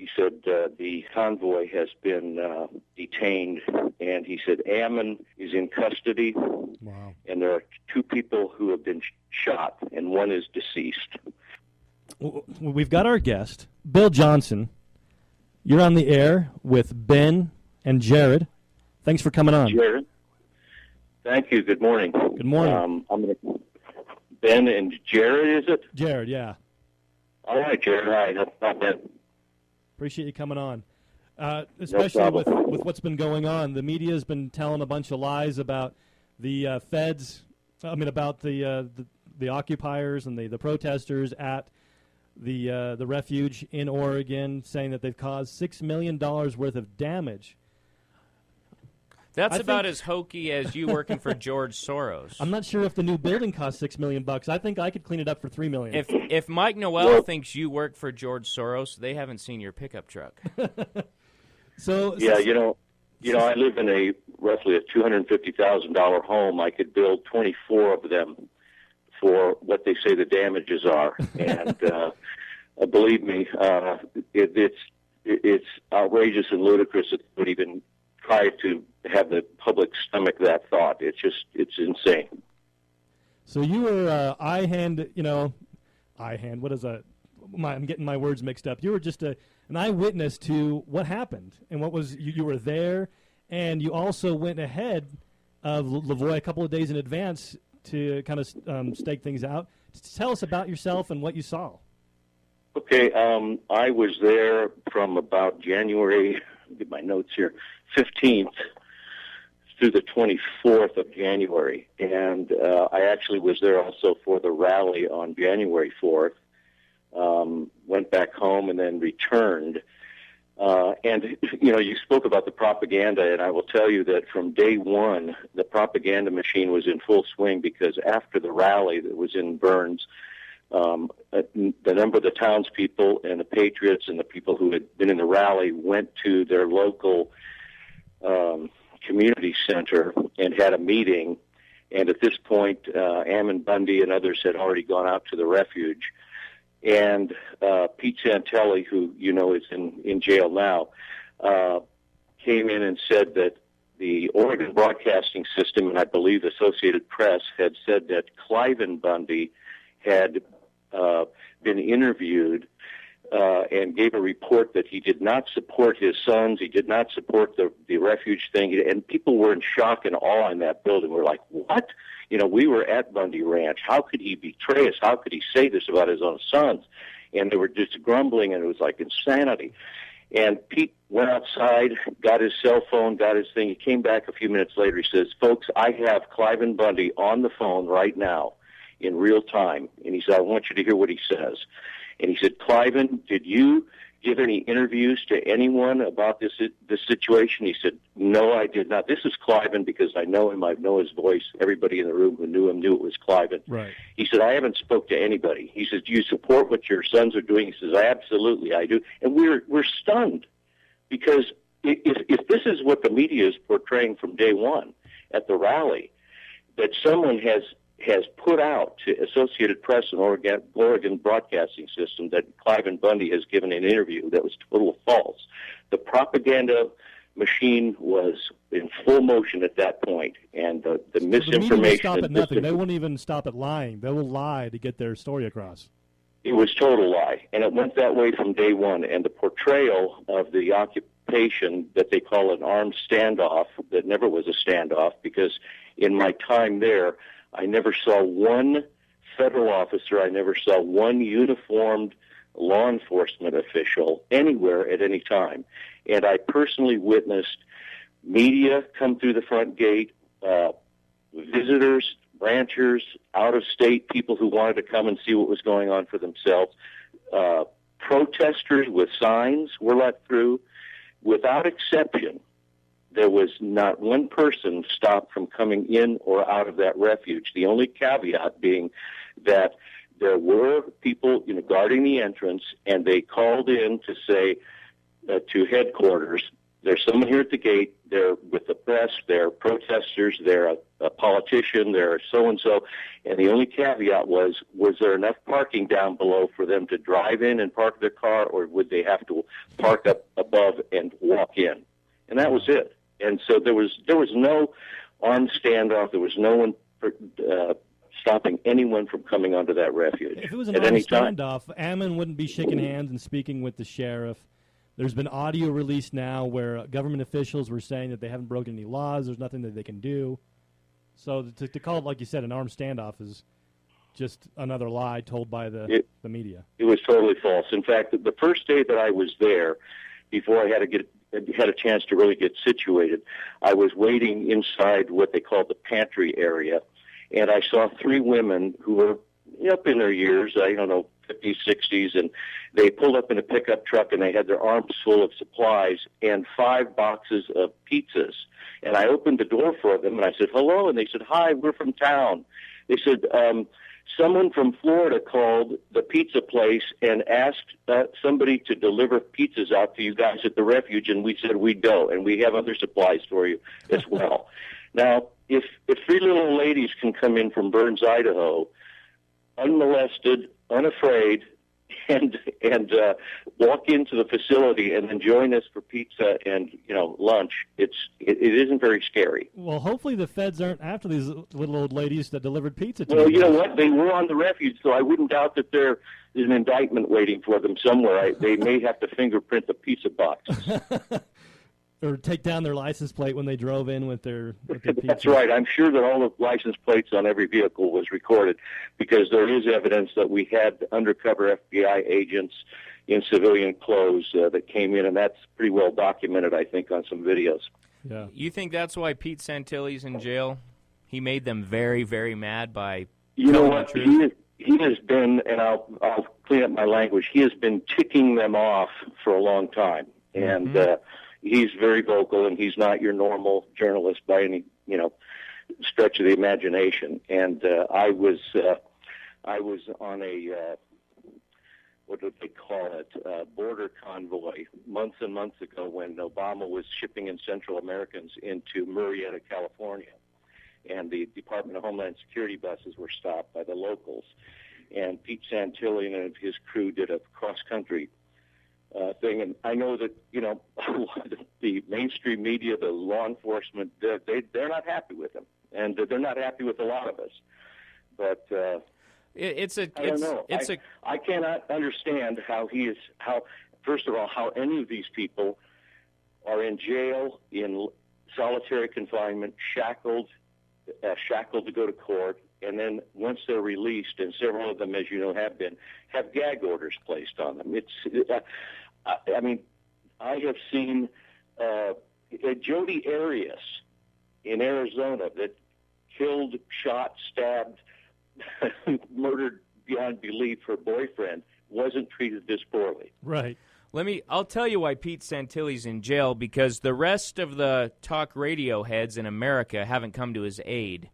He said the convoy has been detained, and he said Ammon is in custody. Wow. And there are 2 people who have been shot, and one is deceased. We've got our guest, Bill Johnson. You're on the air with Ben and Jared. Thanks for coming on. Jared, thank you. Good morning. Good morning. Ben and Jared, is it? Jared, yeah. All right, Jared. Hi, that's not Ben. Appreciate you coming on. Especially with what's been going on. The media's been telling a bunch of lies about the feds, about the occupiers and the protesters at the refuge in Oregon, saying that they've caused $6 million worth of damage. That's about as hokey as you working for George Soros. I'm not sure if the new building cost $6 million. I think I could clean it up for $3 million. If Mike Noel thinks you work for George Soros, they haven't seen your pickup truck. I live in a roughly a $250,000 home. I could build 24 of them for what they say the damages are, and believe me, it's outrageous and ludicrous that they would even try to have the public stomach that thought. It's insane. So you were what is that? I'm getting my words mixed up. You were just an eyewitness to what happened, and what was you were there, and you also went ahead of Lavoie a couple of days in advance to kind of stake things out. Tell us about yourself and what you saw. Okay, I was there from about January, get my notes here, 15th through the 24th of January. And I actually was there also for the rally on January 4th, went back home and then returned. You spoke about the propaganda, and I will tell you that from day one, the propaganda machine was in full swing, because after the rally that was in Burns, the number of the townspeople and the patriots and the people who had been in the rally went to their local community center and had a meeting. And at this point, Ammon Bundy and others had already gone out to the refuge. And Pete Santelli, who is in jail now, came in and said that the Oregon Broadcasting System, and I believe the Associated Press, had said that Cliven Bundy had been interviewed and gave a report that he did not support his sons, he did not support the refuge thing, and people were in shock and awe in that building. We're like, what? We were at Bundy Ranch. How could he betray us? How could he say this about his own sons? And they were just grumbling, and it was like insanity. And Pete went outside, got his cell phone, got his thing. He came back a few minutes later. He says, folks, I have Cliven Bundy on the phone right now in real time. And he said, I want you to hear what he says. And he said, Cliven, did you give any interviews to anyone about this situation? He said, no, I did not. This is Cliven because I know him. I know his voice. Everybody in the room who knew him knew it was Cliven. Right. He said, I haven't spoke to anybody. He says, do you support what your sons are doing? He says, absolutely, I do. And we're stunned, because if this is what the media is portraying from day one at the rally, that someone has put out to Associated Press and Oregon Broadcasting System that Cliven Bundy has given an interview that was total false. The propaganda machine was in full motion at that point, and the misinformation. The media will stop at nothing. They won't even stop at lying. They will lie to get their story across. It was total lie, and it went that way from day one. And the portrayal of the occupation that they call an armed standoff, that never was a standoff, because in my time there, I never saw one federal officer, I never saw one uniformed law enforcement official anywhere at any time. And I personally witnessed media come through the front gate, visitors, ranchers, out-of-state people who wanted to come and see what was going on for themselves. Protesters with signs were let through. Without exception, there was not one person stopped from coming in or out of that refuge. The only caveat being that there were people, guarding the entrance, and they called in to say to headquarters, there's someone here at the gate, they're with the press, they're protesters, they're a politician, they're so-and-so, and the only caveat was there enough parking down below for them to drive in and park their car, or would they have to park up above and walk in, and that was it. And so there was no armed standoff. There was no one stopping anyone from coming onto that refuge. If it was an armed standoff, Ammon wouldn't be shaking hands and speaking with the sheriff. There's been audio released now where government officials were saying that they haven't broken any laws. There's nothing that they can do. So to call it, like you said, an armed standoff is just another lie told by the media. It was totally false. In fact, the first day that I was there, before I had a chance to really get situated, I was waiting inside what they call the pantry area, and I saw three women who were up in their years, 50s, 60s, and they pulled up in a pickup truck, and they had their arms full of supplies and 5 boxes of pizzas. And I opened the door for them, and I said, hello, and they said, hi, we're from town. They said, someone from Florida called the pizza place and asked somebody to deliver pizzas out to you guys at the refuge, and we said we don't, and we have other supplies for you as well. Now, if three little ladies can come in from Burns, Idaho, unmolested, unafraid, and walk into the facility and then join us for pizza and lunch, it isn't very scary. Well, hopefully the feds aren't after these little old ladies that delivered pizza to Well, you know what? They were on the refuge, so I wouldn't doubt that there is an indictment waiting for them somewhere. They may have to fingerprint the pizza box. Or take down their license plate when they drove in with their pizza. That's right. I'm sure that all the license plates on every vehicle was recorded, because there is evidence that we had undercover FBI agents in civilian clothes that came in, and that's pretty well documented, I think, on some videos. Yeah. You think that's why Pete Santilli's in jail? He made them very, very mad by telling the truth? He has been, and I'll clean up my language, he has been ticking them off for a long time. And he's very vocal, and he's not your normal journalist by any stretch of the imagination. And I was on a what do they call it, border convoy months and months ago when Obama was shipping in Central Americans into Murrieta, California, and the Department of Homeland Security buses were stopped by the locals, and Pete Santilli and his crew did a cross-country thing, and I know that the mainstream media, the law enforcement, they're not happy with him, and they're not happy with a lot of us. But I cannot understand how first of all, how any of these people are in jail in solitary confinement, shackled to go to court, and then once they're released, and several of them, as you know, have gag orders placed on them. I have seen Jodi Arias in Arizona that killed, shot, stabbed, murdered beyond belief her boyfriend, wasn't treated this poorly. Right. I'll tell you why Pete Santilli's in jail, because the rest of the talk radio heads in America haven't come to his aid.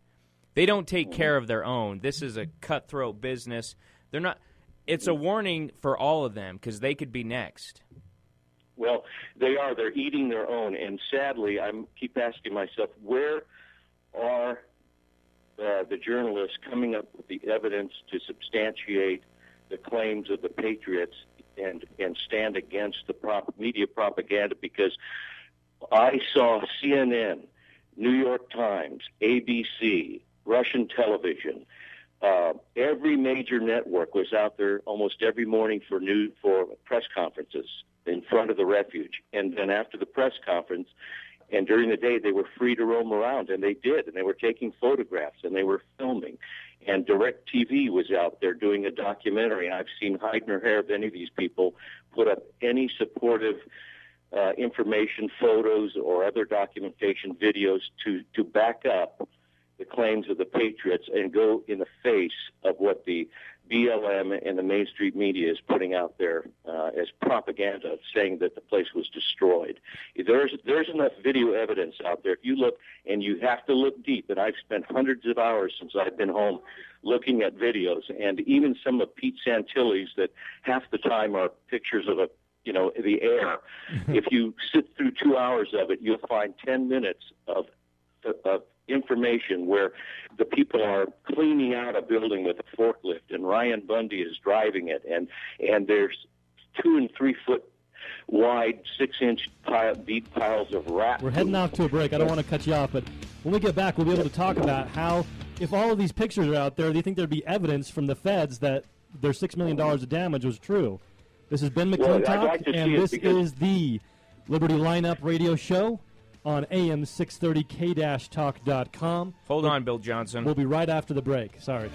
They don't take care of their own. This is a cutthroat business. They're not. It's a warning for all of them, because they could be next. Well, they are. They're eating their own. And sadly, I keep asking myself, where are the journalists coming up with the evidence to substantiate the claims of the patriots and stand against the media propaganda? Because I saw CNN, New York Times, ABC, Russian television, every major network was out there almost every morning for press conferences in front of the refuge. And then after the press conference and during the day, they were free to roam around, and they did. And they were taking photographs, and they were filming. And DirecTV was out there doing a documentary. And I've seen hide nor hair of any of these people put up any supportive information, photos, or other documentation videos to back up the claims of the patriots and go in the face of what the BLM and the mainstream media is putting out there as propaganda, saying that the place was destroyed. There's enough video evidence out there. If you look, and you have to look deep, and I've spent hundreds of hours since I've been home looking at videos, and even some of Pete Santilli's that half the time are pictures of the air. If you sit through 2 hours of it, you'll find 10 minutes of information where the people are cleaning out a building with a forklift, and Ryan Bundy is driving it, and there's 2 and 3 foot wide, 6-inch deep piles of rat. We're heading off to a break. I don't want to cut you off, but when we get back, we'll be able to talk about how, if all of these pictures are out there, do you think there'd be evidence from the feds that their $6 million of damage was true? This is Ben McClintock, and this is the Liberty Lineup Radio Show on AM 630 K-Talk.com. Hold on, Bill Johnson. We'll be right after the break. Sorry.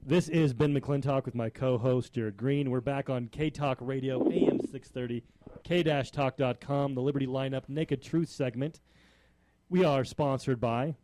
This is Ben McClintock with my co-host, Jared Green. We're back on K-Talk Radio, AM 630, K-Talk.com, the Liberty Lineup Naked Truth segment. We are sponsored by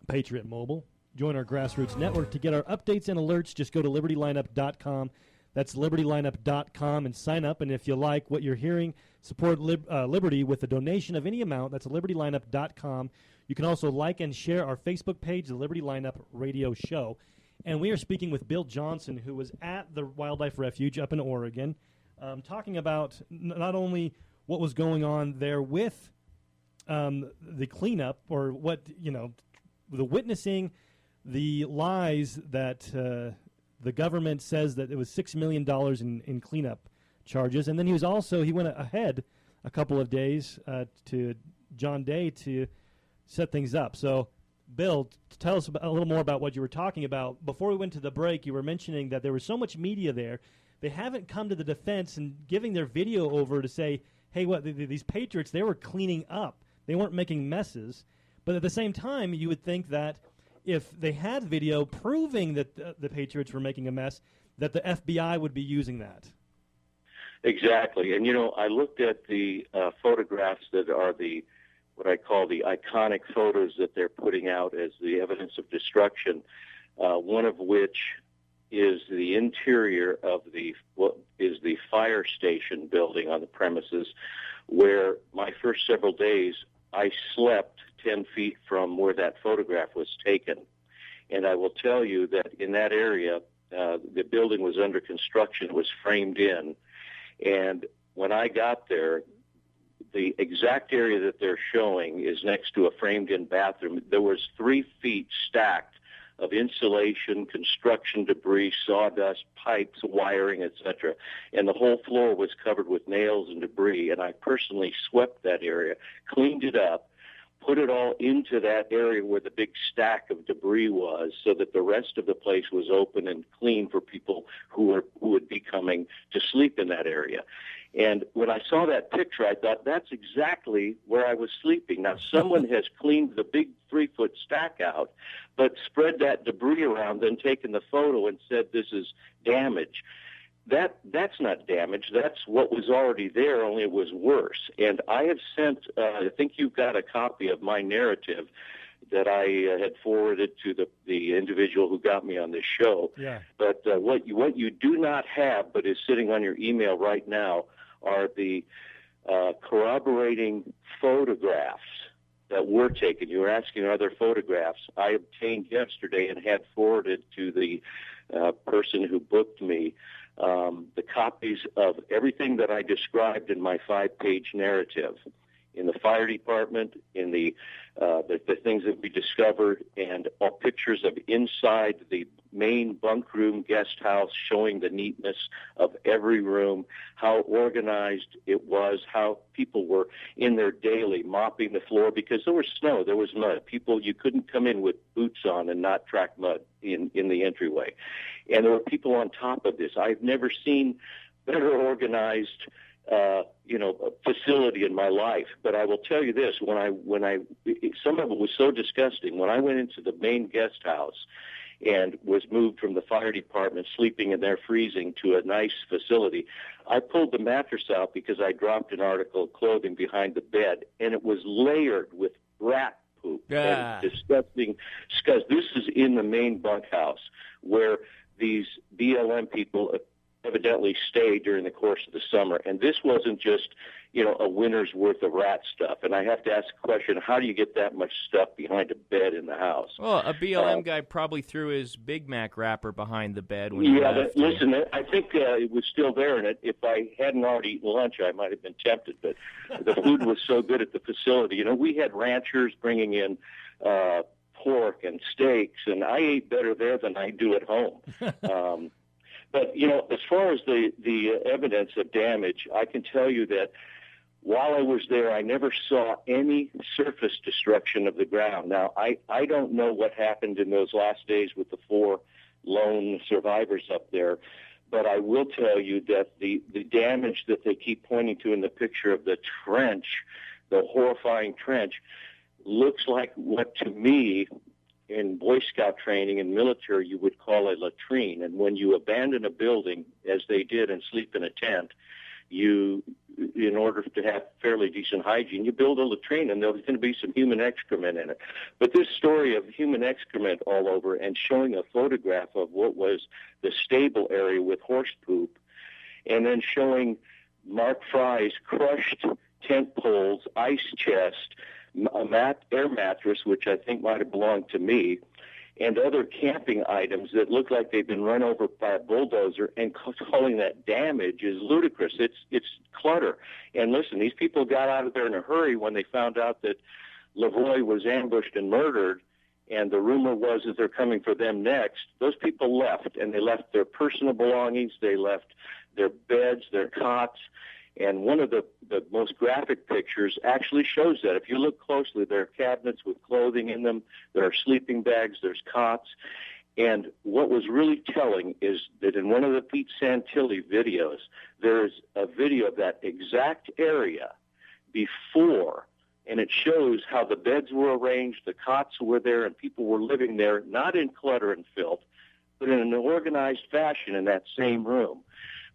Patriot Mobile. Join our grassroots network to get our updates and alerts. Just go to libertylineup.com. That's libertylineup.com and sign up. And if you like what you're hearing, support Liberty with a donation of any amount. That's libertylineup.com. You can also like and share our Facebook page, the Liberty Lineup Radio Show. And we are speaking with Bill Johnson, who was at the Wildlife Refuge up in Oregon, talking about not only what was going on there with the cleanup, or what, the witnessing, the lies that the government says that it was $6 million in cleanup charges. And then he went ahead a couple of days to John Day to set things up. So, Bill, tell us a little more about what you were talking about. Before we went to the break, you were mentioning that there was so much media there. They haven't come to the defense and giving their video over to say, hey, these patriots, they were cleaning up. They weren't making messes. But at the same time, you would think that if they had video proving that the patriots were making a mess, that the FBI would be using that. Exactly. And, I looked at the photographs that are what I call the iconic photos that they're putting out as the evidence of destruction, one of which is the interior of what is the fire station building on the premises, where my first several days I slept 10 feet from where that photograph was taken. And I will tell you that in that area, the building was under construction. It was framed in. And when I got there, the exact area that they're showing is next to a framed-in bathroom. There was 3 feet stacked of insulation, construction debris, sawdust, pipes, wiring, etc. And the whole floor was covered with nails and debris. And I personally swept that area, cleaned it up, put it all into that area where the big stack of debris was, so that the rest of the place was open and clean for people who would be coming to sleep in that area. And when I saw that picture, I thought, that's exactly where I was sleeping. Now, someone has cleaned the big 3-foot stack out, but spread that debris around, then taken the photo and said this is damage. That's not damage. That's what was already there, only it was worse. And I have sent, I think you've got a copy of my narrative that I had forwarded to the individual who got me on this show. Yeah. But what you do not have, but is sitting on your email right now, are the corroborating photographs that were taken. You were asking other photographs. I obtained yesterday and had forwarded to the person who booked me the copies of everything that I described in my 5-page narrative, in the fire department, in the things that we discovered, and all pictures of inside the main bunk room guest house, showing the neatness of every room, how organized it was, how people were in there daily mopping the floor, because there was snow, there was mud. You couldn't come in with boots on and not track mud in the entryway. And there were people on top of this. I've never seen better organized facility in my life. But I will tell you this, some of it was so disgusting. When I went into the main guest house and was moved from the fire department, sleeping in there freezing, to a nice facility, I pulled the mattress out because I dropped an article of clothing behind the bed, and it was layered with rat poop. Yeah. And disgusting. Because this is in the main bunkhouse where these BLM people evidently stayed during the course of the summer. And this wasn't just, a winter's worth of rat stuff. And I have to ask the question, how do you get that much stuff behind a bed in the house? Well, a BLM guy probably threw his Big Mac wrapper behind the bed when he left. But listen, I think it was still there, and if I hadn't already eaten lunch, I might have been tempted. But the food was so good at the facility. We had ranchers bringing in pork and steaks, and I ate better there than I do at home. But, as far as the evidence of damage, I can tell you that while I was there, I never saw any surface destruction of the ground. Now, I don't know what happened in those last days with the 4 lone survivors up there, but I will tell you that the damage that they keep pointing to in the picture of the trench, the horrifying trench, looks like what to me in Boy Scout training and military you would call a latrine. And when you abandon a building, as they did, and sleep in a tent, in order to have fairly decent hygiene, you build a latrine, and there's going to be some human excrement in it. But this story of human excrement all over and showing a photograph of what was the stable area with horse poop, and then showing Mark Fry's crushed tent poles, ice chest, air mattress, which I think might have belonged to me, and other camping items that look like they've been run over by a bulldozer, and calling that damage is ludicrous. It's clutter. And listen, these people got out of there in a hurry when they found out that Lavoie was ambushed and murdered, and the rumor was that they're coming for them next. Those people left, and they left their personal belongings, they left their beds, their cots, and one of the most graphic pictures actually shows that. If you look closely, there are cabinets with clothing in them, there are sleeping bags, there's cots. And what was really telling is that in one of the Pete Santilli videos, there's a video of that exact area before, and it shows how the beds were arranged, the cots were there, and people were living there, not in clutter and filth, but in an organized fashion in that same room.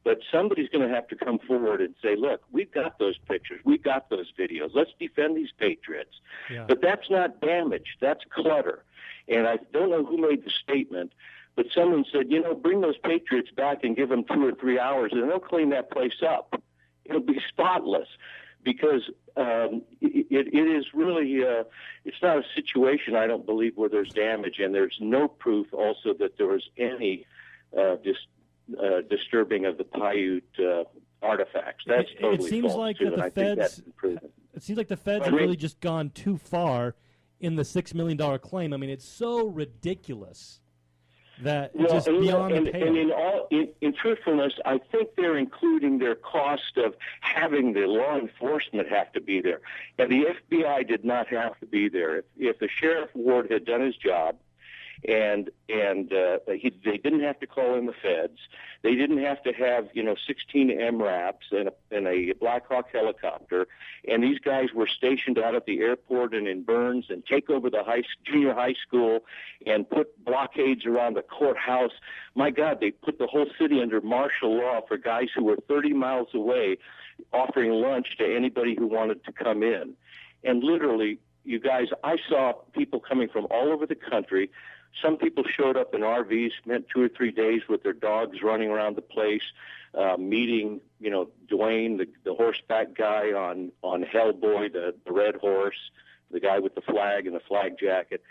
But somebody's going to have to come forward and say, look, we've got those pictures. We've got those videos. Let's defend these patriots. Yeah. But that's not damage. That's clutter. And I don't know who made the statement, but someone said, bring those patriots back and give them 2 or 3 hours, and they'll clean that place up. It'll be spotless, because it is really it's not a situation, I don't believe, where there's damage, and there's no proof also that there was any disturbing of the Paiute artifacts. That's totally it seems false, like too, that the feds. It seems like the feds have really just gone too far in the $6 million claim. I mean, it's so ridiculous that it's just beyond the pale. And in truthfulness, I think they're including their cost of having the law enforcement have to be there, and the FBI did not have to be there. If the Sheriff Ward had done his job, and they didn't have to call in the feds. They didn't have to have 16 MRAPs and a Black Hawk helicopter. And these guys were stationed out at the airport and in Burns and take over the junior high school and put blockades around the courthouse. My God, they put the whole city under martial law for guys who were 30 miles away, offering lunch to anybody who wanted to come in. And literally, you guys, I saw people coming from all over the country. Some people showed up in RVs, spent 2 or 3 days with their dogs running around the place, meeting, Dwayne, the horseback guy on Hellboy, the red horse, the guy with the flag and the flag jacket.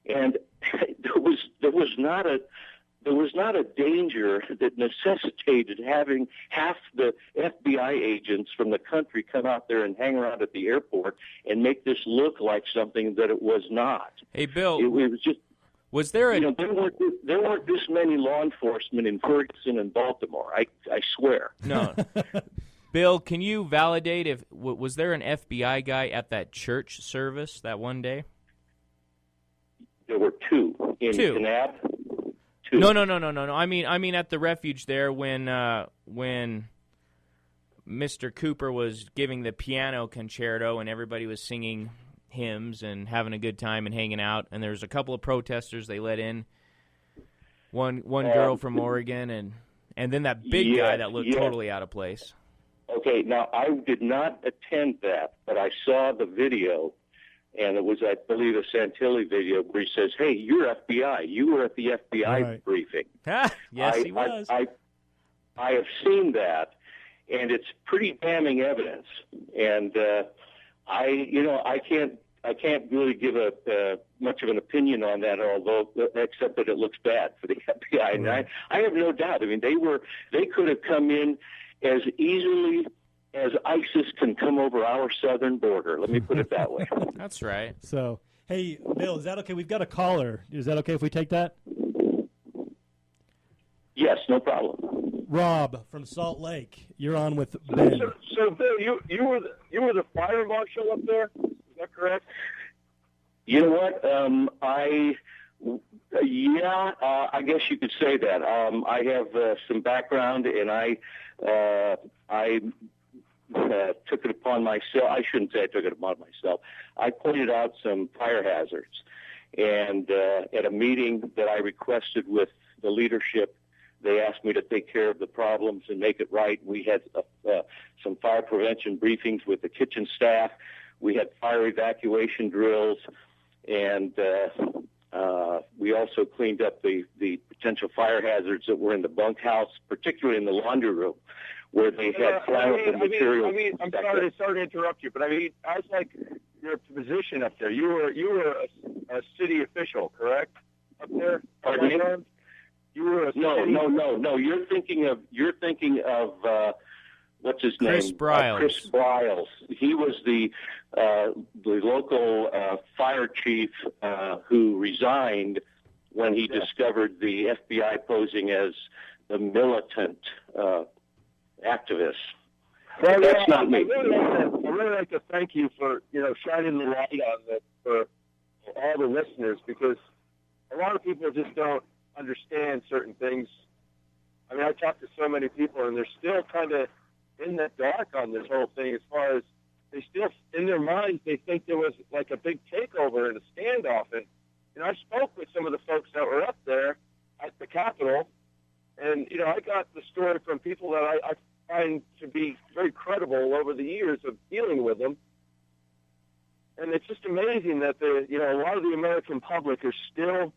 And there was not a danger that necessitated having half the FBI agents from the country come out there and hang around at the airport and make this look like something that it was not. Hey, Bill. It was just... Was there there weren't this many law enforcement in Ferguson and Baltimore. I swear. No. Bill, can you validate was there an FBI guy at that church service that one day? There were 2 in Kanab. 2. No. I mean at the refuge there when Mr. Cooper was giving the piano concerto and everybody was singing hymns and having a good time and hanging out, and there's a couple of protesters they let in, one girl from Oregon, and then that big guy that looked totally out of place. Okay, now I did not attend that, but I saw the video, and it was, I believe, a Santilli video where he says, hey, you're FBI. You were at the FBI briefing. Yes, he was. I have seen that, and it's pretty damning evidence. And I can't really give much of an opinion on that, although except that it looks bad for the FBI. And I have no doubt. I mean, they could have come in as easily as ISIS can come over our southern border. Let me put it that way. That's right. So, hey, Bill, is that okay? We've got a caller. Is that okay if we take that? Yes, no problem. Rob from Salt Lake, you're on with Ben. So Bill, you were the fire marshal up there. Is that correct? You know what? I guess you could say that. I have some background, and I took it upon myself. I shouldn't say I took it upon myself. I pointed out some fire hazards, and at a meeting that I requested with the leadership, they asked me to take care of the problems and make it right. We had some fire prevention briefings with the kitchen staff. We had fire evacuation drills, and we also cleaned up the potential fire hazards that were in the bunkhouse, particularly in the laundry room, where they had flammable material. I'm sorry to interrupt you, but I was like your position up there. You were a city official, correct? Up there? Pardon me? You were a No. You're thinking of what's his name? Chris Briles. Chris Briles. He was the local fire chief who resigned when he discovered the FBI posing as the militant activist. Well, that's not me. I really like to thank you for shining the light on this for all the listeners, because a lot of people just don't understand certain things. I mean, I talk to so many people, and they're still kind of in the dark on this whole thing, as far as they still, in their minds, they think there was like a big takeover and a standoff. And I spoke with some of the folks that were up there at the Capitol, and I got the story from people that I find to be very credible over the years of dealing with them. And it's just amazing that a lot of the American public are still,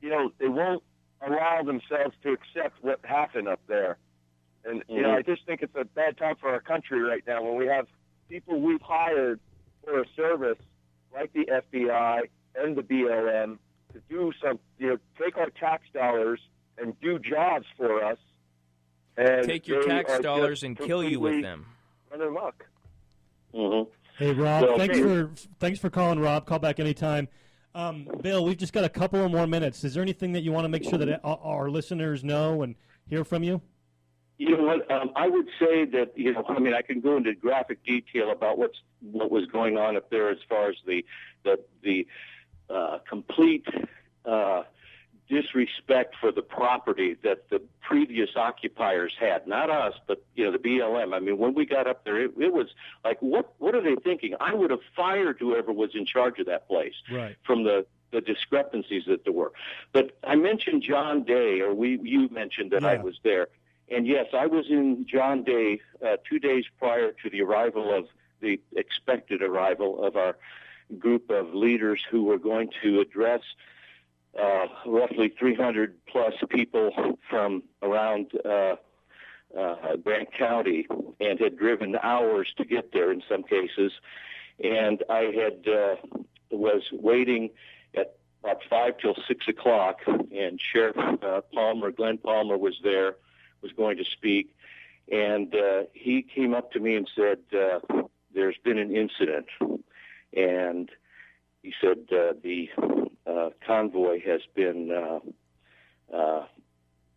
they won't allow themselves to accept what happened up there. And, I just think it's a bad time for our country right now when we have people we've hired for a service like the FBI and the BLM to do some, take our tax dollars and do jobs for us. And take your tax dollars and kill you with them. Run amok. Mm-hmm. Hey, Rob, thanks for calling, Rob. Call back anytime. Bill, we've just got a couple of more minutes. Is there anything that you want to make sure that our listeners know and hear from you? You know what? I would say that I can go into graphic detail about what was going on up there as far as the complete disrespect for the property that the previous occupiers had. Not us, but the BLM. I mean, when we got up there, it was like, what are they thinking? I would have fired whoever was in charge of that place, right, from the discrepancies that there were. But I mentioned John Day, or you mentioned that I was there. And yes, I was in John Day 2 days prior to the expected arrival of our group of leaders who were going to address roughly 300 plus people from around Grant County, and had driven hours to get there in some cases. And I was waiting at about 5 till 6 o'clock, and Sheriff Glenn Palmer was there, was going to speak, and he came up to me and said, there's been an incident, and he said the convoy has been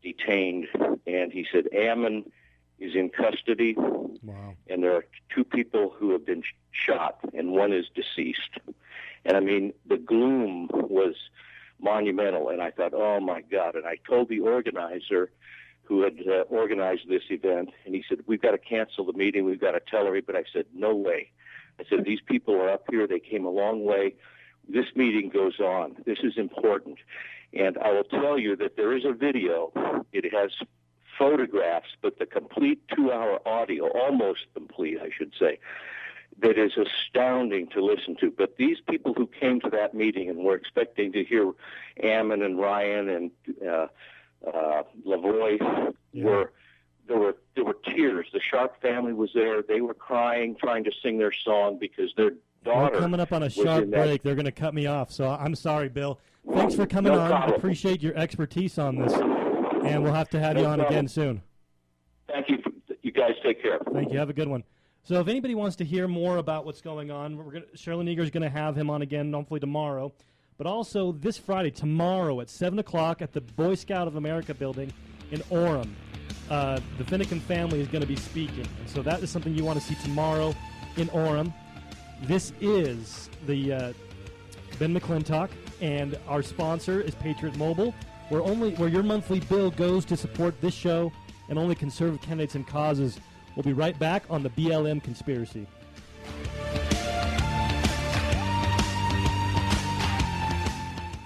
detained, and he said Ammon is in custody. Wow. And there are 2 people who have been shot, and one is deceased. And I mean, the gloom was monumental, and I thought, oh my God. And I told the organizer who had organized this event, and he said, we've got to cancel the meeting, we've got to tell her. But I said, no way. I said, these people are up here, they came a long way. This meeting goes on. This is important. And I will tell you that there is a video. It has photographs, but the complete 2-hour audio, almost complete, I should say, that is astounding to listen to. But these people who came to that meeting and were expecting to hear Ammon and Ryan and Lavoie were there were tears. The Sharp family was there. They were crying, trying to sing their song because their daughter. We're coming up on a sharp break. They're going to cut me off, so I'm sorry, Bill. Thanks for coming on. Problem. Appreciate your expertise on this, and we'll have to have you on again soon. Thank you. You guys take care. Thank you. Have a good one. So if anybody wants to hear more about what's going on, Sherlyn Eager is going to have him on again, hopefully tomorrow. But also this Friday, tomorrow at 7 o'clock at the Boy Scout of America building in Orem. The Finicum family is going to be speaking. And so that is something you want to see tomorrow in Orem. This is the Ben McClintock, and our sponsor is Patriot Mobile, where your monthly bill goes to support this show and only conservative candidates and causes. We'll be right back on the BLM Conspiracy.